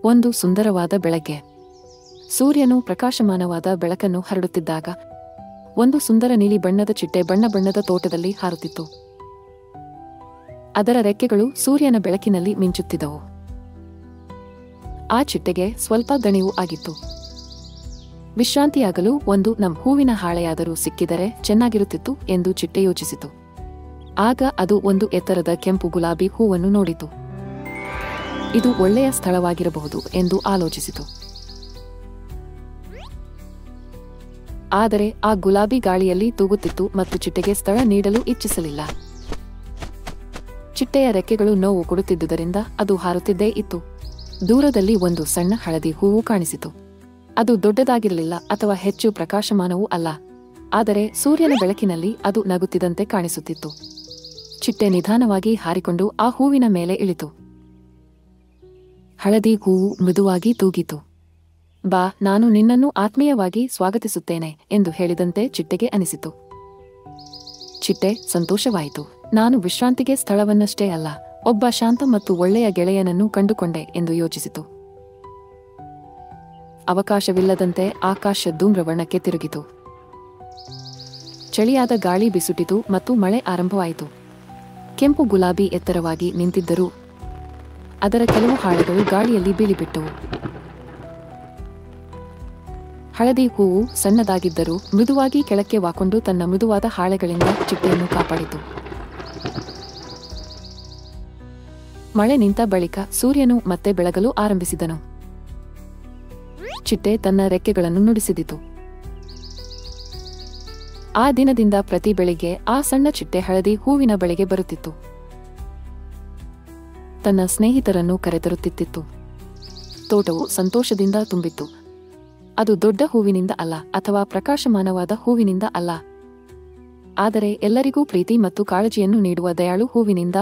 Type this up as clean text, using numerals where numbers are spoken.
ಒಂದು ಸುಂದರವಾದ ಬೆಳಗ್ಗೆ. ಸೂರ್ಯನು ಪ್ರಕಾಶಮಾನವಾದ ಬೆಳಕನ್ನು ಹರಡುತ್ತಿದ್ದಾಗ ಒಂದು ಸುಂದರ ನೀಲಿ ಬಣ್ಣದ ಚಿಟ್ಟೆ ಬಣ್ಣದ ತೋಟದಲ್ಲಿ ಹಾರುತ್ತಿತ್ತು. ಅದರ ರೆಕ್ಕೆಗಳು ಸೂರ್ಯನ ಬೆಳಕಿನಲ್ಲಿ ಮಿಂಚುತ್ತಿದ್ದವು. ಆ ಚಿಟ್ಟೆಗೆ ಸ್ವಲ್ಪ ದಣಿವು ಆಗಿತ್ತು. ವಿಶ್ರಾಂತಿಯಾಗಲು ಒಂದು ಹೂವಿನ ಹಾಳೆಯಾದರೂ ಸಿಕ್ಕಿದರೆ ಚೆನ್ನಾಗಿರುತ್ತಿತ್ತು ಎಂದು ಚಿಟ್ಟೆ ಯೋಚಿಸಿತು. ಆಗ ಅದು ಒಂದು ಎತ್ತರದ ಕೆಂಪು ಗುಲಾಬಿ ಹೂವನ್ನು ನೋಡಿತು. ಇದು ಒಳ್ಳೆಯ ಸ್ಥಳವಾಗಿರಬಹುದು ಎಂದು ಆಲೋಚಿಸಿತು. ಆದರೆ ಆ ಗುಲಾಬಿ ಗಾಳಿಯಲ್ಲಿ ತೂಗುತ್ತಿತ್ತು ಮತ್ತು ಚಿಟ್ಟೆಗೆ ಸ್ಥಳ ನೀಡಲು ಇಚ್ಛಿಸಲಿಲ್ಲ. ಚಿಟ್ಟೆಯ ರೆಕ್ಕೆಗಳು ನೋವು ಕೊಡುತ್ತಿದ್ದುದರಿಂದ ಅದು ಹಾರುತ್ತಿದ್ದೇ ಇತ್ತು. ದೂರದಲ್ಲಿ ಒಂದು ಸಣ್ಣ ಹಳದಿ ಹೂವು ಕಾಣಿಸಿತು. ಅದು ದೊಡ್ಡದಾಗಿರಲಿಲ್ಲ ಅಥವಾ ಹೆಚ್ಚು ಪ್ರಕಾಶಮಾನವೂ ಅಲ್ಲ, ಆದರೆ ಸೂರ್ಯನ ಬೆಳಕಿನಲ್ಲಿ ಅದು ನಗುತ್ತಿದ್ದಂತೆ ಕಾಣಿಸುತ್ತಿತ್ತು. ಚಿಟ್ಟೆ ನಿಧಾನವಾಗಿ ಹಾರಿಕೊಂಡು ಆ ಹೂವಿನ ಮೇಲೆ ಇಳಿತು. ಹಳದಿ ಹೂವು ಮೃದುವಾಗಿ ತೂಗಿತು. ಬಾ, ನಾನು ನಿನ್ನನ್ನು ಆತ್ಮೀಯವಾಗಿ ಸ್ವಾಗತಿಸುತ್ತೇನೆ ಎಂದು ಹೇಳಿದಂತೆ ಚಿಟ್ಟೆಗೆ ಅನಿಸಿತು. ಚಿಟ್ಟೆ ಸಂತೋಷವಾಯಿತು. ನಾನು ವಿಶ್ರಾಂತಿಗೆ ಸ್ಥಳವನ್ನಷ್ಟೇ ಅಲ್ಲ, ಒಬ್ಬ ಶಾಂತ ಮತ್ತು ಒಳ್ಳೆಯ ಗೆಳೆಯನನ್ನು ಕಂಡುಕೊಂಡೆ ಎಂದು ಯೋಚಿಸಿತು. ಅವಕಾಶವಿಲ್ಲದಂತೆ ಆಕಾಶ ಧೂಮ್ರವರ್ಣಕ್ಕೆ ತಿರುಗಿತು. ಚಳಿಯಾದ ಗಾಳಿ ಬಿಸುಟಿತು ಮತ್ತು ಮಳೆ ಆರಂಭವಾಯಿತು. ಕೆಂಪು ಗುಲಾಬಿ ಎತ್ತರವಾಗಿ ನಿಂತಿದ್ದರೂ ಅದರ ಕೆಲವು ಹಾಳೆಗಳು ಗಾಳಿಯಲ್ಲಿ ಬೀಳಿಬಿಟ್ಟವು. ಹಳದಿ ಹೂವು ಸಣ್ಣದಾಗಿದ್ದರೂ ಮೃದುವಾಗಿ ಕೆಳಕ್ಕೆ ವಾಕೊಂಡು ತನ್ನ ಮೃದುವಾದ ಹಾಳೆಗಳಿಂದ ಚಿಟ್ಟೆಯನ್ನು ಕಾಪಾಡಿತು. ಮಳೆ ನಿಂತ ಬಳಿಕ ಸೂರ್ಯನು ಮತ್ತೆ ಬೆಳಗಲು ಆರಂಭಿಸಿದನು. ಚಿಟ್ಟೆ ತನ್ನ ರೆಕ್ಕೆಗಳನ್ನು ನುಡಿಸಿದಿತು. ಆ ದಿನದಿಂದ ಪ್ರತಿ ಬೆಳಿಗ್ಗೆ ಆ ಸಣ್ಣ ಚಿಟ್ಟೆ ಹಳದಿ ಹೂವಿನ ಬಳಿಗೆ ಬರುತ್ತಿತ್ತು. ತನ್ನ ಸ್ನೇಹಿತರನ್ನು ಕರೆತರುತ್ತಿತ್ತು. ತೋಟವು ಸಂತೋಷದಿಂದ ತುಂಬಿತ್ತು. ಅದು ದೊಡ್ಡ ಹೂವಿನಿಂದ ಅಲ್ಲ ಅಥವಾ ಪ್ರಕಾಶಮಾನವಾದ ಹೂವಿನಿಂದ ಅಲ್ಲ, ಆದರೆ ಎಲ್ಲರಿಗೂ ಪ್ರೀತಿ ಮತ್ತು ಕಾಳಜಿಯನ್ನು ನೀಡುವ ದಯಾಳು ಹೂವಿನಿಂದ